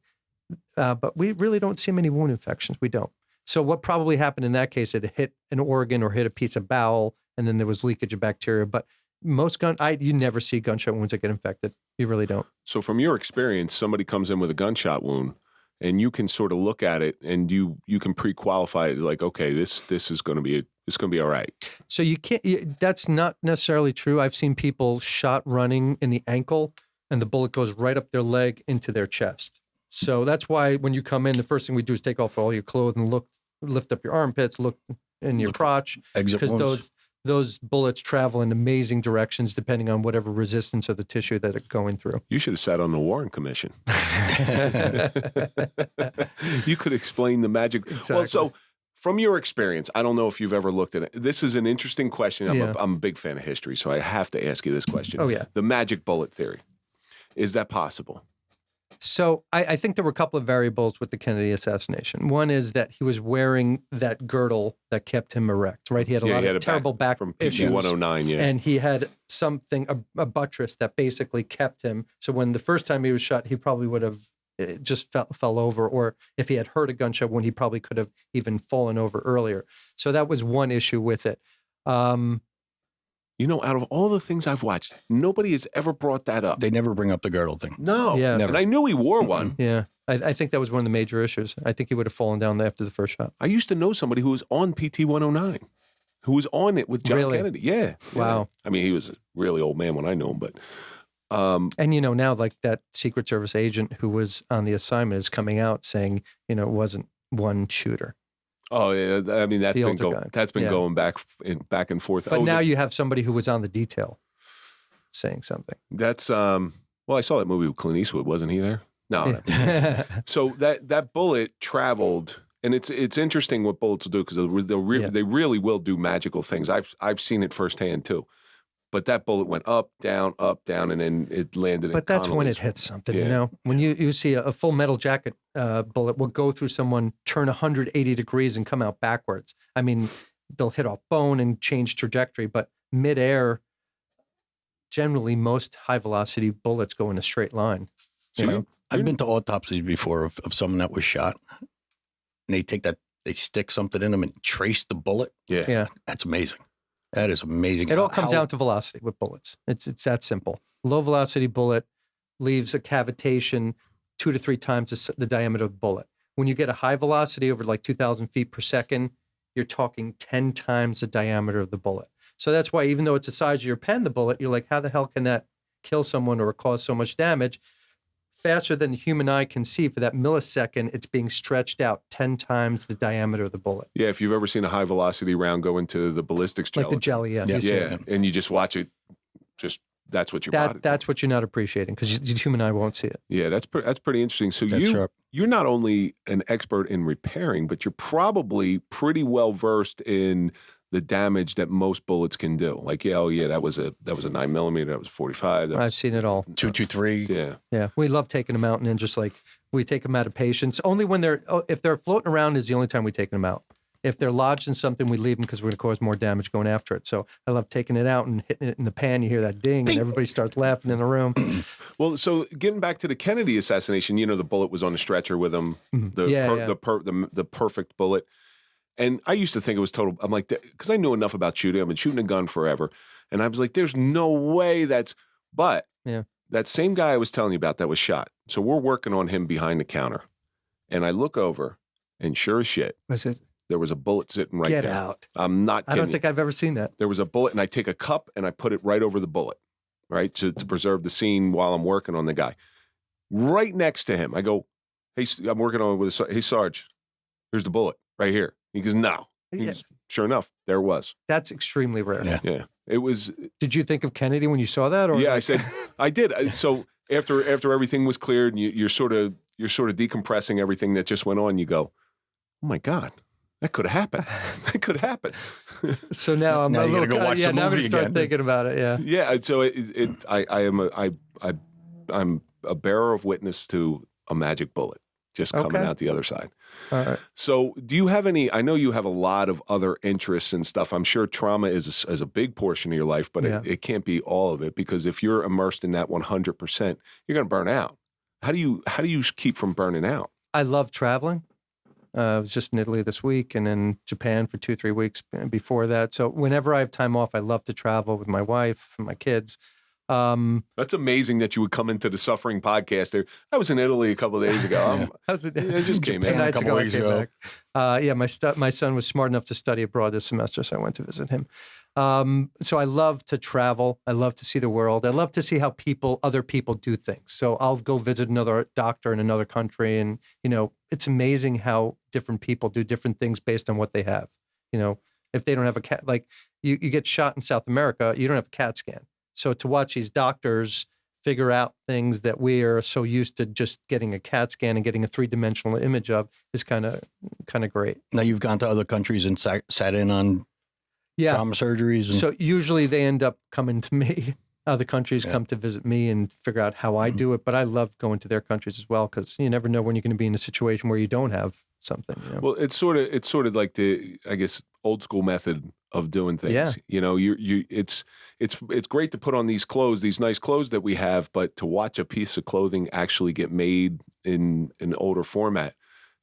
But we really don't see many wound infections. We don't. So what probably happened in that case, it hit an organ or hit a piece of bowel, and then there was leakage of bacteria. But most you never see gunshot wounds that get infected. You really don't. So from your experience, somebody comes in with a gunshot wound, and you can sort of look at it, and you can pre-qualify it like, okay, this is going to be all right. So you can't. That's not necessarily true. I've seen people shot running in the ankle, and the bullet goes right up their leg into their chest. So that's why when you come in, the first thing we do is take off all your clothes and lift up your armpits, look in your crotch, because those bullets travel in amazing directions depending on whatever resistance of the tissue that it's going through. You should have sat on the Warren Commission. You could explain the magic. Exactly. Well, so from your experience, I don't know if you've ever looked at it. This is an interesting question. I'm a big fan of history, so I have to ask you this question. Oh, yeah. The magic bullet theory. Is that possible? So I think there were a couple of variables with the Kennedy assassination. One is that he was wearing that girdle that kept him erect, right? He had a lot of terrible back from issues. 109, yeah. And he had something, a buttress that basically kept him. So when the first time he was shot, he probably would have just fell over. Or if he had heard a gunshot wound, he probably could have even fallen over earlier. So that was one issue with it. You know, out of all the things I've watched, nobody has ever brought that up. They never bring up the girdle thing. No. Yeah. And I knew he wore one. Yeah. I think that was one of the major issues. I think he would have fallen down after the first shot. I used to know somebody who was on PT 109, who was on it with John Really? Kennedy. Yeah. Wow. I mean, he was a really old man when I knew him, but And, you know, now like that Secret Service agent who was on the assignment is coming out saying, you know, it wasn't one shooter. oh yeah, I mean that's The been older going guy. that's been Yeah. going back and forth. But now you have somebody who was on the detail saying something. that's well, I saw that movie with Clint Eastwood, wasn't he there? No. So that bullet traveled, and it's interesting what bullets will do because they really will do magical things. I've seen it firsthand too. But that bullet went up, down, and then it landed. But in that's when Connolly's. it hits something, Yeah. you know? When you see a full metal jacket bullet will go through someone, turn 180 degrees and come out backwards. I mean, they'll hit off bone and change trajectory, but midair, generally most high velocity bullets go in a straight line. So You know? I've been to autopsies before of someone that was shot. And they stick something in them and trace the bullet. Yeah. Yeah. That's amazing. That is amazing. It all comes down to velocity with bullets. It's that simple. Low velocity bullet leaves a cavitation 2 to 3 times the diameter of the bullet. When you get a high velocity over like 2,000 feet per second, you're talking 10 times the diameter of the bullet. So that's why even though it's the size of your pen, the bullet, you're like, how the hell can that kill someone or cause so much damage? Faster than the human eye can see for that millisecond, it's being stretched out 10 times the diameter of the bullet. Yeah, if you've ever seen a high velocity round go into the ballistics jelly. Like the jelly, yeah. Yes. Yeah, and you just watch it, that's what your body. That's what you're not appreciating because the human eye won't see it. Yeah, that's pretty interesting. So That's sharp. you're not only an expert in repairing, but you're probably pretty well versed in the damage that most bullets can do. Like, that was a 9mm, that was 45. I've seen it all. 223. Yeah. Yeah, we love taking them out and then just like we take them out of patients. Only when if they're floating around is the only time we take them out. If they're lodged in something, we leave them because we're going to cause more damage going after it. So I love taking it out and hitting it in the pan. You hear that ding and everybody starts laughing in the room. Well, so getting back to the Kennedy assassination, the bullet was on the stretcher with him, the perfect bullet. And I used to think it was total. I'm like, because I knew enough about shooting. I've been shooting a gun forever. And I was like, there's no way but that same guy I was telling you about that was shot. So we're working on him behind the counter. And I look over and sure as shit, there was a bullet sitting right there. Get out. I'm not kidding. I don't think I've ever seen that. There was a bullet and I take a cup and I put it right over the bullet, right? To preserve the scene while I'm working on the guy. Right next to him, I go, hey, I'm working on it with hey, Sarge, here's the bullet right here. He goes, no. Sure enough, there it was. That's extremely rare. Yeah. It was. Did you think of Kennedy when you saw that? Or I said, I did. So after everything was cleared and you're sort of decompressing everything that just went on, you go, oh my God, that could have happened. That could happen. So now I'm Now a you little, gotta go watch the now I'm movie gonna start again. thinking about it. Yeah. Yeah. So I'm a bearer of witness to a magic bullet just coming out the other side. All right. So do you have any, I know you have a lot of other interests and stuff. I'm sure trauma is a big portion of your life, but it can't be all of it because if you're immersed in that 100%, you're going to burn out. How do you keep from burning out? I love traveling. I was just in Italy this week and in Japan for 2-3 weeks before that. So whenever I have time off, I love to travel with my wife and my kids. That's amazing that you would come into the Suffering podcast there. I was in Italy a couple of days ago. I just came 2 in. nights ago. I weeks came ago. back. My son was smart enough to study abroad this semester, so I went to visit him. So I love to travel. I love to see the world. I love to see how other people do things. So I'll go visit another doctor in another country, and it's amazing how different people do different things based on what they have. If they don't have a CAT, like you get shot in South America, you don't have a CAT scan. So to watch these doctors figure out things that we are so used to just getting a CAT scan and getting a 3-dimensional image of is kind of great. Now you've gone to other countries and sat in on trauma surgeries. And So usually they end up coming to me. Other countries come to visit me and figure out how I do it. But I love going to their countries as well because you never know when you're going to be in a situation where you don't have something. Well, it's sort of like the, I guess, old school method of doing things. Yeah. It's great to put on these nice clothes that we have, but to watch a piece of clothing actually get made in an older format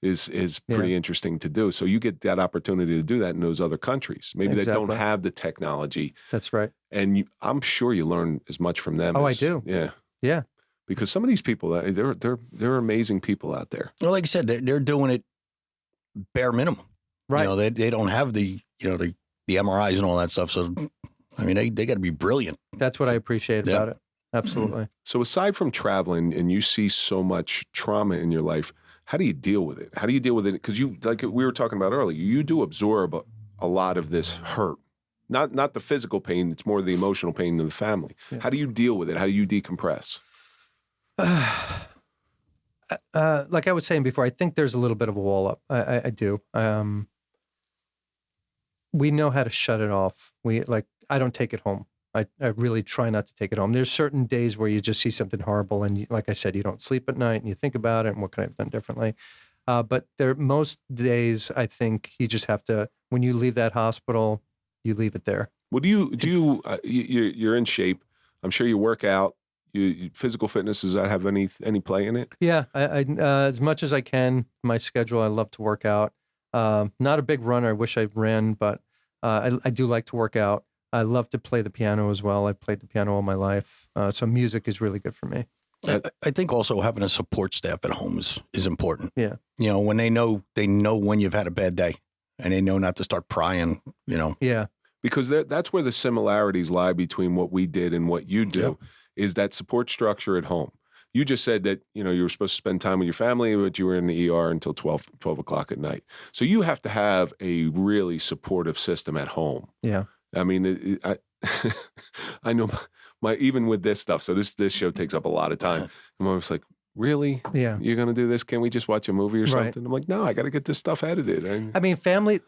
is pretty interesting to do. So you get that opportunity to do that in those other countries, maybe that don't have the technology. That's right. And I'm sure you learn as much from them. Oh, I do. Yeah. Yeah. Because some of these people, they're amazing people out there. Well, like I said, they're doing it bare minimum. Right. You know, they don't have the MRIs and all that stuff. So, I mean, they got to be brilliant. That's what I appreciate about it. Absolutely. So aside from traveling and you see so much trauma in your life, how do you deal with it? How do you deal with it? Because you, like we were talking about earlier, you do absorb a lot of this hurt. Not the physical pain, it's more the emotional pain in the family. Yeah. How do you deal with it? How do you decompress? Like I was saying before, I think there's a little bit of a wall up. I do. We know how to shut it off. I don't take it home. I really try not to take it home. There's certain days where you just see something horrible and like I said, you don't sleep at night and you think about it and what could I have done differently. But most days I think you just have to, when you leave that hospital, you leave it there. Well, you're in shape. I'm sure you work out. Physical fitness, does that have any play in it? Yeah, I as much as I can, my schedule, I love to work out. Not a big runner. I wish I ran, but I do like to work out. I love to play the piano as well. I played the piano all my life. So music is really good for me. I think also having a support staff at home is important. Yeah. You know, when they know when you've had a bad day and they know not to start prying, you know. Yeah. Because that's where the similarities lie between what we did and what you do, is that support structure at home. You just said that, you know, you were supposed to spend time with your family, but you were in the ER until 12 o'clock at night. So you have to have a really supportive system at home. Yeah. I mean, I know even with this stuff. So this show takes up a lot of time. And I was like, really? Yeah. You're going to do this? Can we just watch a movie or something? Right. I'm like, no, I got to get this stuff edited. I mean,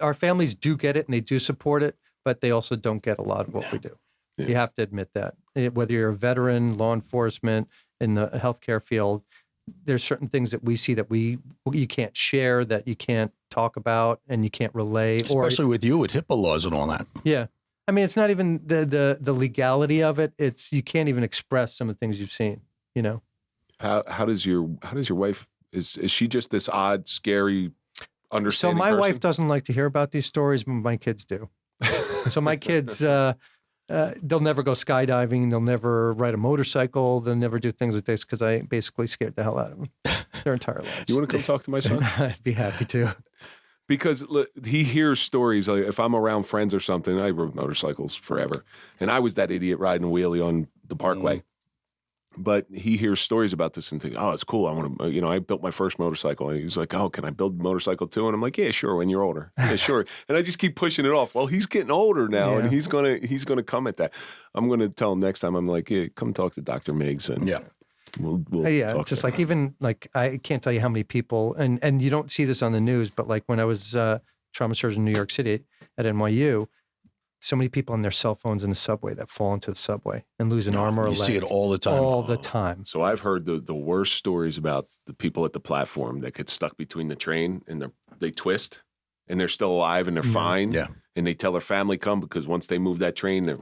our families do get it and they do support it, but they also don't get a lot of what we do. Yeah. You have to admit that. Whether you're a veteran, law enforcement, in the healthcare field, there's certain things that we see that you can't share, that you can't talk about, and you can't relay. Especially with you with HIPAA laws and all that. Yeah. I mean, it's not even the legality of it. It's, you can't even express some of the things you've seen, you know? How does your wife, is she just this odd, scary, understanding So my person? wife doesn't like to hear about these stories, but my kids do. So my kids, they'll never go skydiving. They'll never ride a motorcycle. They'll never do things like this because I basically scared the hell out of them their entire lives. You want to come talk to my son? I'd be happy to. Because he hears stories. Like if I'm around friends or something, I rode motorcycles forever. And I was that idiot riding a wheelie on the parkway. But he hears stories about this and thinks, oh, it's cool. I want to, I built my first motorcycle. And he's like, oh, can I build a motorcycle too? And I'm like, yeah, sure, when you're older. Yeah, sure. And I just keep pushing it off. Well, he's getting older now, and he's gonna come at that. I'm gonna tell him next time. I'm like, yeah, come talk to Dr. Migs, and we'll talk just like even like I can't tell you how many people, and you don't see this on the news, but like when I was trauma surgeon in New York City at NYU. So many people on their cell phones in the subway that fall into the subway and lose an arm or a leg. You see it all the time. All the time. So I've heard the worst stories about the people at the platform that get stuck between the train and they twist and they're still alive and they're fine. Yeah. And they tell their family come because once they move that train, they're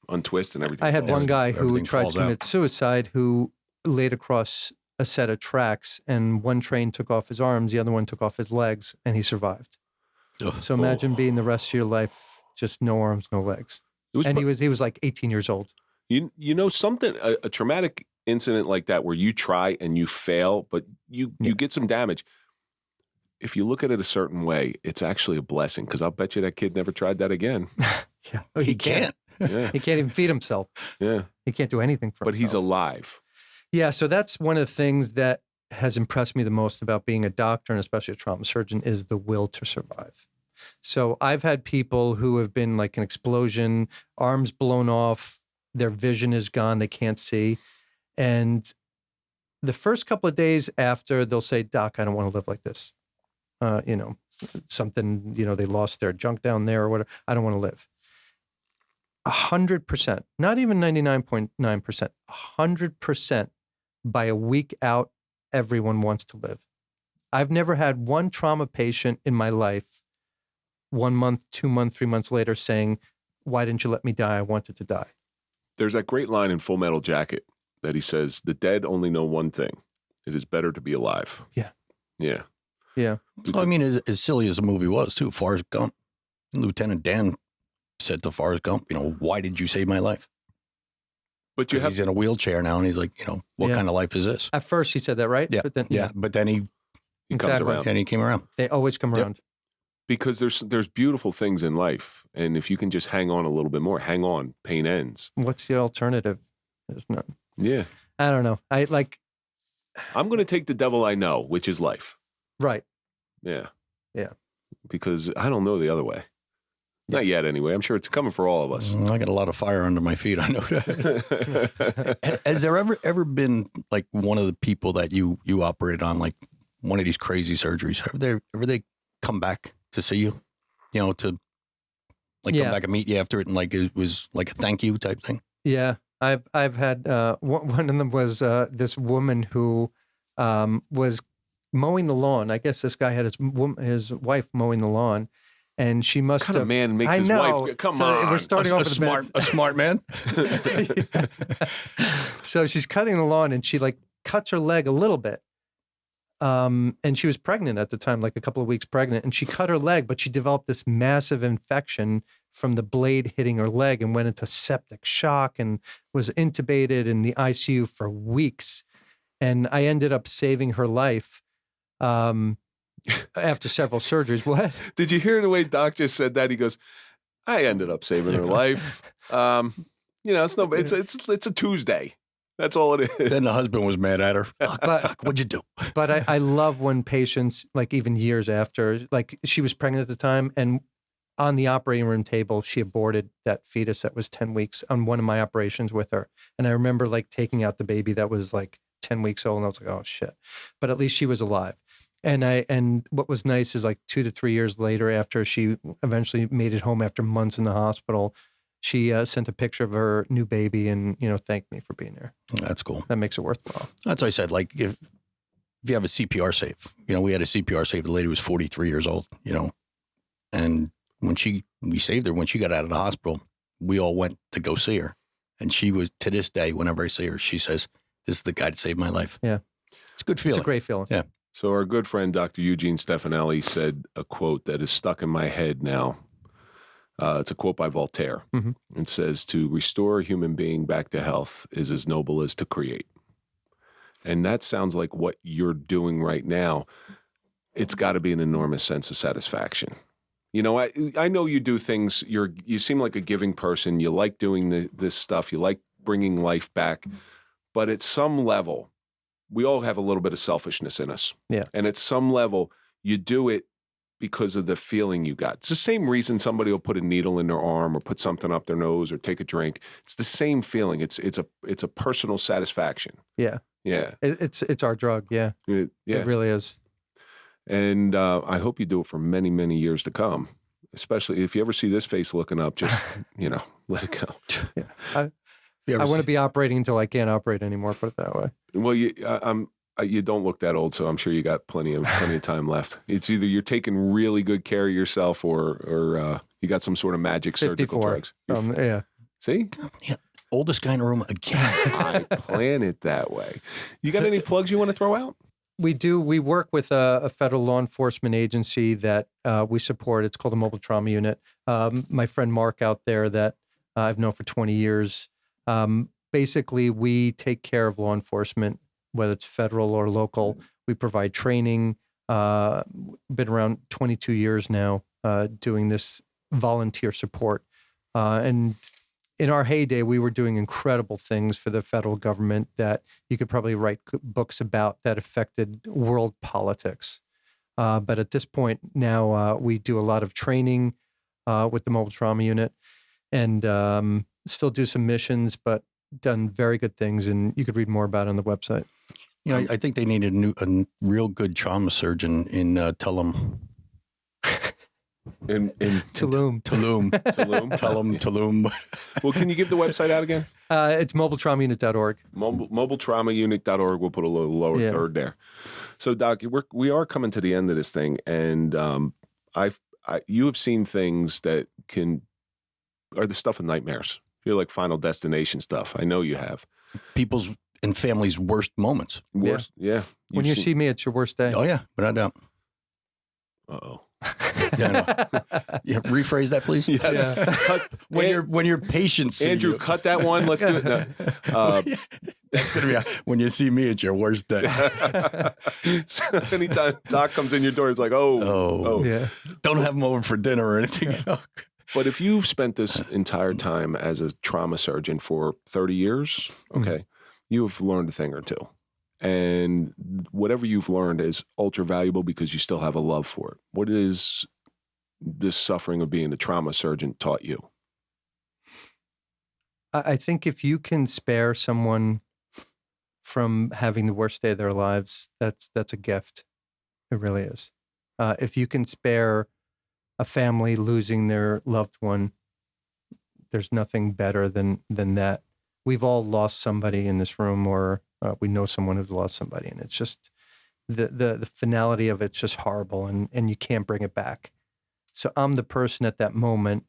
untwist and everything. I had one guy who tried to commit suicide who laid across a set of tracks and one train took off his arms, the other one took off his legs, and he survived. So imagine being the rest of your life just no arms, no legs. He was like 18 years old. You know something, a traumatic incident like that where you try and you fail, but you get some damage. If you look at it a certain way, it's actually a blessing because I'll bet you that kid never tried that again. He can't. Yeah. He can't even feed himself. Yeah. He can't do anything for himself. But he's alive. Yeah, so that's one of the things that has impressed me the most about being a doctor and especially a trauma surgeon is the will to survive. So I've had people who have been like an explosion, arms blown off, their vision is gone, they can't see. And the first couple of days after, they'll say, Doc, I don't want to live like this. Something, they lost their junk down there or whatever. I don't want to live. 100%, not even 99.9%, 100% by a week out, everyone wants to live. I've never had one trauma patient in my life 1 month, 2 months, 3 months later saying, why didn't you let me die? I wanted to die. There's that great line in Full Metal Jacket that he says, the dead only know one thing. It is better to be alive. Yeah. Yeah. Yeah. Well, I mean, as silly as the movie was, too, Forrest Gump, Lieutenant Dan said to Forrest Gump, why did you save my life? But he's in a wheelchair now, and he's like, what kind of life is this? At first, he said that, right? Yeah. But then, but then he comes around. And he came around. They always come around. Because there's beautiful things in life, and if you can just hang on a little bit more, hang on, pain ends. What's the alternative? There's none. Yeah. I don't know. I'm going to take the devil I know, which is life. Right. Yeah. Yeah. Because I don't know the other way. Yeah. Not yet, anyway. I'm sure it's coming for all of us. I got a lot of fire under my feet. I know that. Has there ever been like one of the people that you operate on, like one of these crazy surgeries? Have they come back to see you? To like come back and meet you after it, and like it was like a thank you type thing? Yeah. I've had one of them was this woman who was mowing the lawn. I guess this guy had his wife mowing the lawn, and she must have. What kind of man makes his wife? Come on, we're starting off a smart man. So she's cutting the lawn, and she like cuts her leg a little bit. And she was pregnant at the time, like a couple of weeks pregnant, and she cut her leg, but she developed this massive infection from the blade hitting her leg and went into septic shock and was intubated in the ICU for weeks. And I ended up saving her life after several surgeries. What? Did you hear the way Doc just said that? He goes, I ended up saving her life. It's a Tuesday. That's all it is. Then the husband was mad at her. Doc, what'd you do? But I love when patients, like even years after, like she was pregnant at the time, and on the operating room table, she aborted that fetus that was 10 weeks on one of my operations with her. And I remember like taking out the baby that was like 10 weeks old, and I was like, oh shit. But at least she was alive. And what was nice is like 2 to 3 years later, after she eventually made it home after months in the hospital, she sent a picture of her new baby and, thanked me for being there. That's cool. That makes it worthwhile. That's what I said. Like if you have a CPR safe, we had a CPR safe. The lady was 43 years old, and when we saved her, when she got out of the hospital, we all went to go see her. And she was, to this day, whenever I see her, she says, this is the guy that saved my life. Yeah. It's a good feeling. It's a great feeling. Yeah. So our good friend, Dr. Eugene Stefanelli, said a quote that is stuck in my head now. It's a quote by Voltaire. Mm-hmm. It says, to restore a human being back to health is as noble as to create. And that sounds like what you're doing right now. It's got to be an enormous sense of satisfaction. I know you do things, you seem like a giving person. You like doing this stuff. You like bringing life back. But at some level, we all have a little bit of selfishness in us. Yeah. And at some level, you do it because of the feeling you got. It's the same reason somebody will put a needle in their arm or put something up their nose or take a drink. It's the same feeling. It's a personal satisfaction. Yeah. Yeah. It's our drug. Yeah. Yeah. It really is. And I hope you do it for many, many years to come, especially if you ever see this face looking up, just, let it go. Yeah. I want to be operating until I can't operate anymore, put it that way. Well, you don't look that old, so I'm sure you got plenty of time left. It's either you're taking really good care of yourself or you got some sort of magic 54. surgical drugs. Yeah. See? Yeah. Oldest guy in the room again. I plan it that way. You got any plugs you want to throw out? We do. We work with a federal law enforcement agency that we support. It's called the Mobile Trauma Unit. My friend Mark out there that I've known for 20 years. Basically, we take care of law enforcement, whether it's federal or local. We provide training. Been around 22 years now doing this volunteer support. And in our heyday, we were doing incredible things for the federal government that you could probably write books about that affected world politics. But at this point now, we do a lot of training with the Mobile Trauma Unit and still do some missions, but done very good things. And you could read more about it on the website. I think they need a real good trauma surgeon in Tulum. In Tulum. Tulum. Well, can you give the website out again? It's mobiletraumaunit.org. Mobiletraumaunit.org. We'll put a little lower third there. So, Doc, we are coming to the end of this thing, and you have seen things that are the stuff of nightmares. You're like Final Destination stuff. I know you have. People's and families' worst moments. Yeah. When you see me, it's your worst day. Oh, yeah, without doubt. Uh-oh. Yeah, rephrase that, please. Yes. Yeah. When your patients see Andrew, you. cut that one. Let's do it. No. That's gonna be when you see me, it's your worst day. So anytime Doc comes in your door, it's like, oh. Yeah. Don't have them over for dinner or anything. But if you've spent this entire time as a trauma surgeon for 30 years, okay, you've learned a thing or two. And whatever you've learned is ultra valuable because you still have a love for it. What is this suffering of being a trauma surgeon taught you? I think if you can spare someone from having the worst day of their lives, that's a gift. It really is. If you can spare a family losing their loved one, there's nothing better than that. We've all lost somebody in this room, or we know someone who's lost somebody, and it's just the finality of it's just horrible, and you can't bring it back. So I'm the person at that moment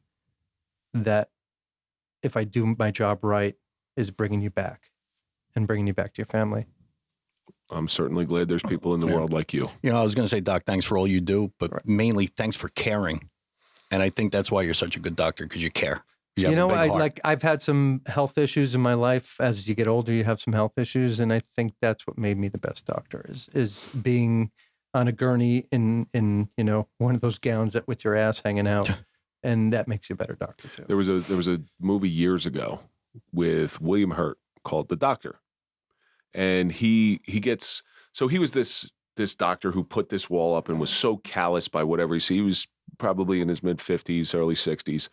that, if I do my job right, is bringing you back and bringing you back to your family. I'm certainly glad there's people in the world like you. You know, I was going to say, Doc, thanks for all you do, but mainly thanks for caring. And I think that's why you're such a good doctor, because you care. You know, I've had some health issues in my life. As you get older, you have some health issues, and I think that's what made me the best doctor is being on a gurney in one of those gowns that with your ass hanging out, and that makes you a better doctor too. There was a movie years ago with William Hurt called The Doctor, and he was this doctor who put this wall up and was so callous by whatever he sees. He was probably in his mid-50s, early 60s,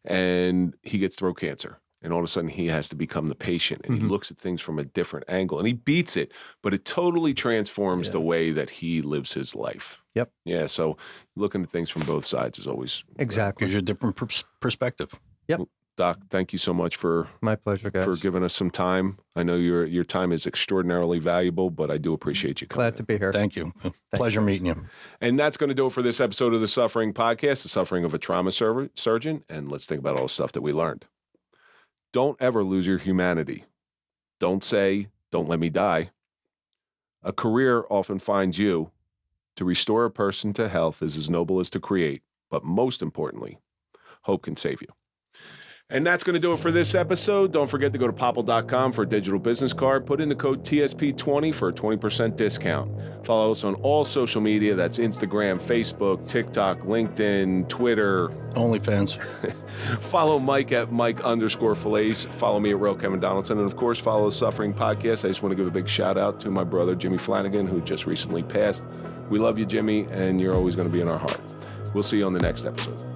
and he gets throat cancer. And all of a sudden, he has to become the patient, and he looks at things from a different angle, and he beats it, but it totally transforms the way that he lives his life. Yep. Yeah, so looking at things from both sides is always... Exactly. Gives you a different perspective. Yep. Doc, thank you so much for... My pleasure, guys. For giving us some time. I know your time is extraordinarily valuable, but I do appreciate you coming. Glad to be here. Thank you. Pleasure meeting you. And that's going to do it for this episode of The Suffering Podcast, The Suffering of a Trauma Surgeon. And let's think about all the stuff that we learned. Don't ever lose your humanity. Don't say, "Don't let me die." A career often finds you. To restore a person to health is as noble as to create, but most importantly, hope can save you. And that's going to do it for this episode. Don't forget to go to popple.com for a digital business card. Put in the code TSP20 for a 20% discount. Follow us on all social media. That's Instagram, Facebook, TikTok, LinkedIn, Twitter. OnlyFans. Follow Mike at Mike_Failace. Follow me at Real Kevin Donaldson. And of course, follow the Suffering Podcast. I just want to give a big shout out to my brother, Jimmy Flanagan, who just recently passed. We love you, Jimmy, and you're always going to be in our heart. We'll see you on the next episode.